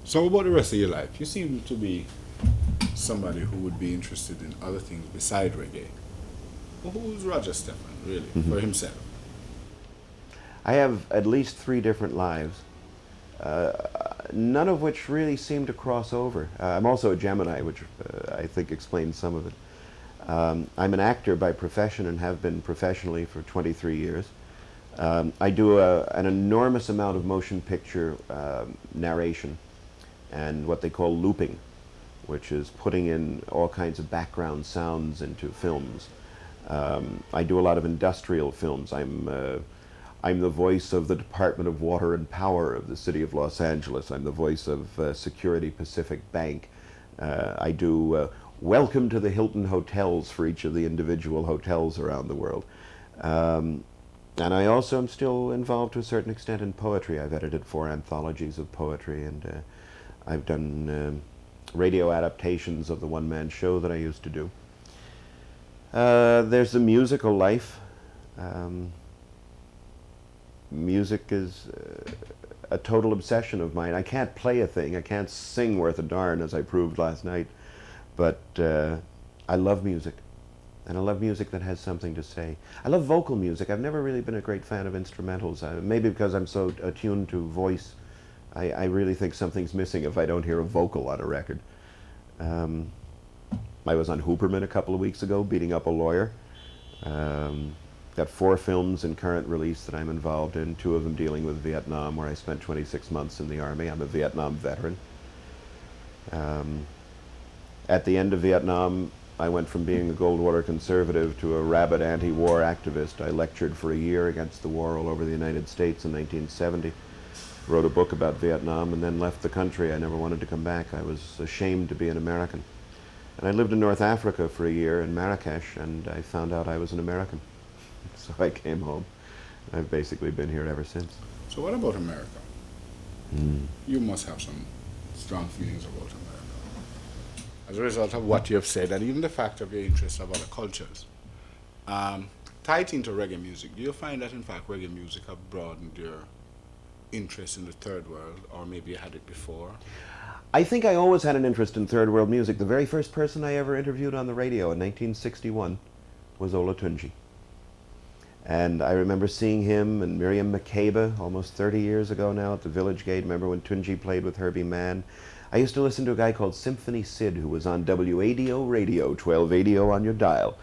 So about the rest of your life, you seem to be somebody who would be interested in other things beside reggae. Well, who's Roger Steffens, really, Mhm. for himself? I have at least three different lives, uh, none of which really seem to cross over. I'm also a Gemini, which I think explains some of it. I'm an actor by profession and have been professionally for 23 years. I do an enormous amount of motion picture narration and what they call looping, which is putting in all kinds of background sounds into films. I do a lot of industrial films. I'm the voice of the Department of Water and Power of the City of Los Angeles. I'm the voice of Security Pacific Bank. I do Welcome to the Hilton hotels for each of the individual hotels around the world. Um, and I also am still involved to a certain extent in poetry. I've edited 4 anthologies of poetry, and I've done radio adaptations of the one-man show that I used to do. There's the musical life. Um, Music is a total obsession of mine. I can't play a thing. I can't sing worth a darn, as I proved last night. But I love music. And I love music that has something to say. I love vocal music. I've never really been a great fan of instrumentals. Maybe because I'm so attuned to voice, I really think something's missing if I don't hear a vocal on a record. Um, I was on Hooperman a couple of weeks ago, beating up a lawyer. Um, got 4 films in current release that I'm involved in, 2 of them dealing with Vietnam, where I spent 26 months in the Army. I'm a Vietnam veteran. Um, at the end of Vietnam, I went from being a Goldwater conservative to a rabid anti-war activist. I lectured for a year against the war all over the United States in 1970. Wrote a book about Vietnam and then left the country. I never wanted to come back. I was ashamed to be an American. And I lived in North Africa for a year in Marrakesh, and I found out I was an American. So I came home. I've basically been here ever since. So what about America? Mm. You must have some strong feelings about America. As a result of what you have said, and even the fact of your interest of other cultures. Um, Tied into reggae music, do you find that in fact reggae music have broadened your interest in the third world, or maybe you had it before? I think I always had an interest in third world music. The very first person I ever interviewed on the radio in 1961 was Olatunji. And I remember seeing him and Miriam Makeba almost 30 years ago now at the Village Gate. Remember when Tunji played with Herbie Mann? I used to listen to a guy called Symphony Sid, who was on WADO radio, 1280 on your dial.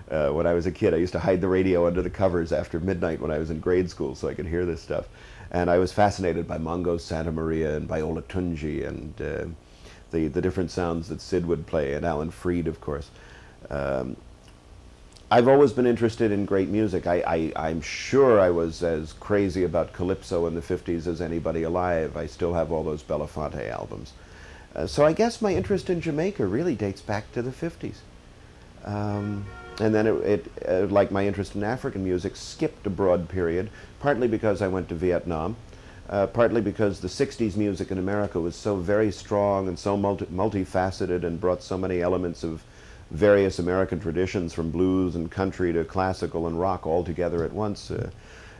When I was a kid, I used to hide the radio under the covers after midnight when I was in grade school so I could hear this stuff. And I was fascinated by Mongo Santa Maria and by Olatunji and the different sounds that Sid would play, and Alan Freed, of course. Um, I've always been interested in great music. I'm sure I was as crazy about Calypso in the 50s as anybody alive. I still have all those Belafonte albums. So I guess my interest in Jamaica really dates back to the 50s. And then like my interest in African music, skipped a broad period, partly because I went to Vietnam, partly because the 60s music in America was so very strong and so multifaceted and brought so many elements of various American traditions, from blues and country to classical and rock all together at once.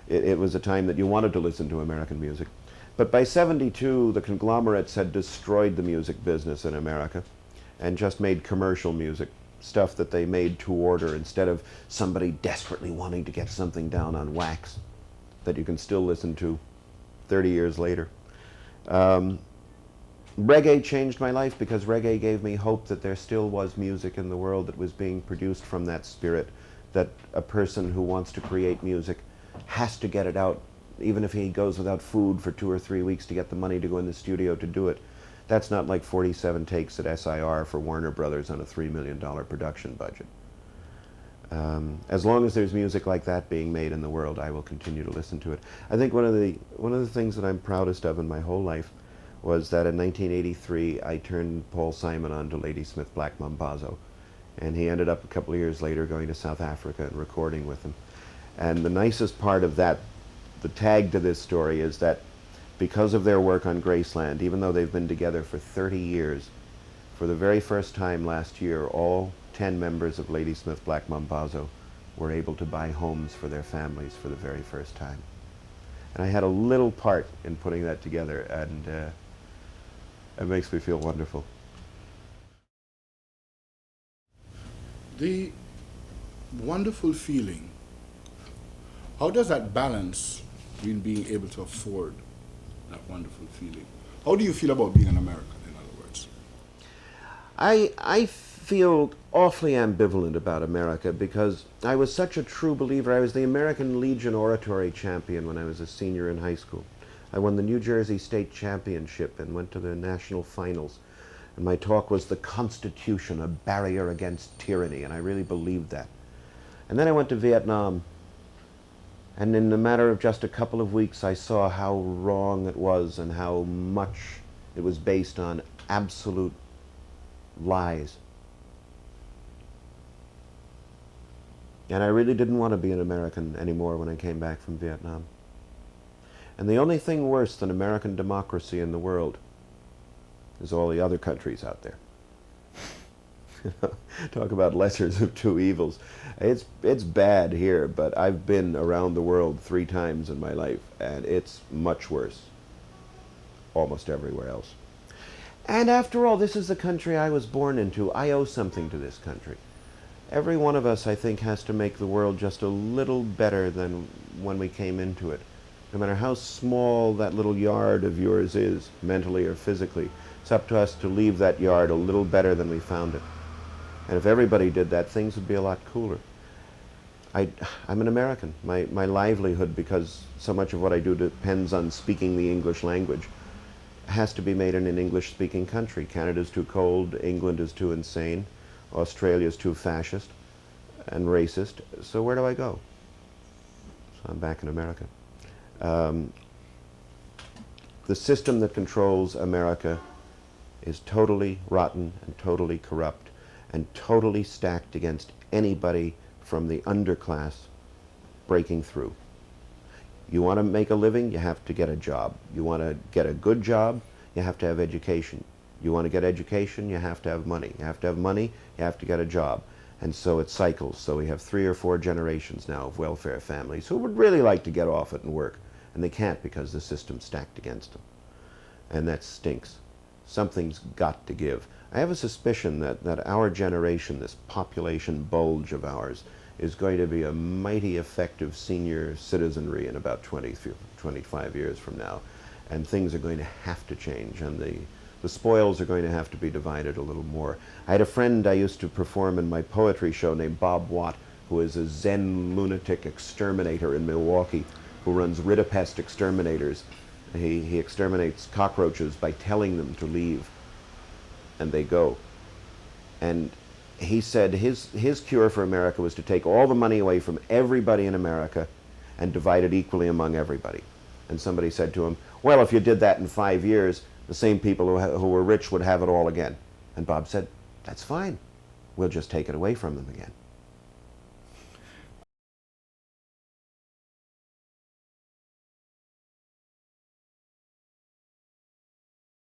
It was a time that you wanted to listen to American music. But by 72, the conglomerates had destroyed the music business in America and just made commercial music, stuff that they made to order instead of somebody desperately wanting to get something down on wax that you can still listen to 30 years later. Reggae changed my life because reggae gave me hope that there still was music in the world that was being produced from that spirit, that a person who wants to create music has to get it out, even if he goes without food for 2 or 3 weeks to get the money to go in the studio to do it. That's not like 47 takes at SIR for Warner Brothers on a $3 million production budget. As long as there's music like that being made in the world, I will continue to listen to it. I think one of the things that I'm proudest of in my whole life was that in 1983 I turned Paul Simon on to Ladysmith Black Mambazo, and he ended up a couple of years later going to South Africa and recording with him. And the nicest part of that, the tag to this story, is that because of their work on Graceland, even though they've been together for 30 years, for the very first time last year, all 10 members of Ladysmith Black Mambazo were able to buy homes for their families for the very first time. And I had a little part in putting that together, and It makes me feel wonderful. The wonderful feeling, how does that balance between being able to afford that wonderful feeling? How do you feel about being an American, in other words? I feel awfully ambivalent about America because I was such a true believer. I was the American Legion Oratory champion when I was a senior in high school. I won the New Jersey State Championship and went to the national finals. And my talk was the Constitution, a barrier against tyranny, and I really believed that. And then I went to Vietnam, and in a matter of just a couple of weeks I saw how wrong it was and how much it was based on absolute lies. And I really didn't want to be an American anymore when I came back from Vietnam. And the only thing worse than American democracy in the world is all the other countries out there. Talk about lessers of two evils. It's bad here, but I've been around the world 3 times in my life, and it's much worse almost everywhere else. And after all, this is the country I was born into. I owe something to this country. Every one of us, I think, has to make the world just a little better than when we came into it. No matter how small that little yard of yours is, mentally or physically, it's up to us to leave that yard a little better than we found it. And if everybody did that, things would be a lot cooler. I'm an American. My livelihood, because so much of what I do depends on speaking the English language, has to be made in an English-speaking country. Canada's too cold, England is too insane, Australia's too fascist and racist, so where do I go? So I'm back in America. The system that controls America is totally rotten and totally corrupt and totally stacked against anybody from the underclass breaking through. You want to make a living, you have to get a job. You want to get a good job, you have to have education. You want to get education, you have to have money. You have to have money, you have to get a job. And so it cycles. So we have 3 or 4 generations now of welfare families who would really like to get off it and work. And they can't because the system's stacked against them. And that stinks. Something's got to give. I have a suspicion that our generation, this population bulge of ours, is going to be a mighty effective senior citizenry in about 25 years from now. And things are going to have to change, and the spoils are going to have to be divided a little more. I had a friend I used to perform in my poetry show named Bob Watt, who is a Zen lunatic exterminator in Milwaukee, who runs Ridapest Exterminators. He exterminates cockroaches by telling them to leave, and they go. And he said his cure for America was to take all the money away from everybody in America and divide it equally among everybody. And somebody said to him, well, if you did that in 5 years, the same people who were rich would have it all again. And Bob said, that's fine. We'll just take it away from them again.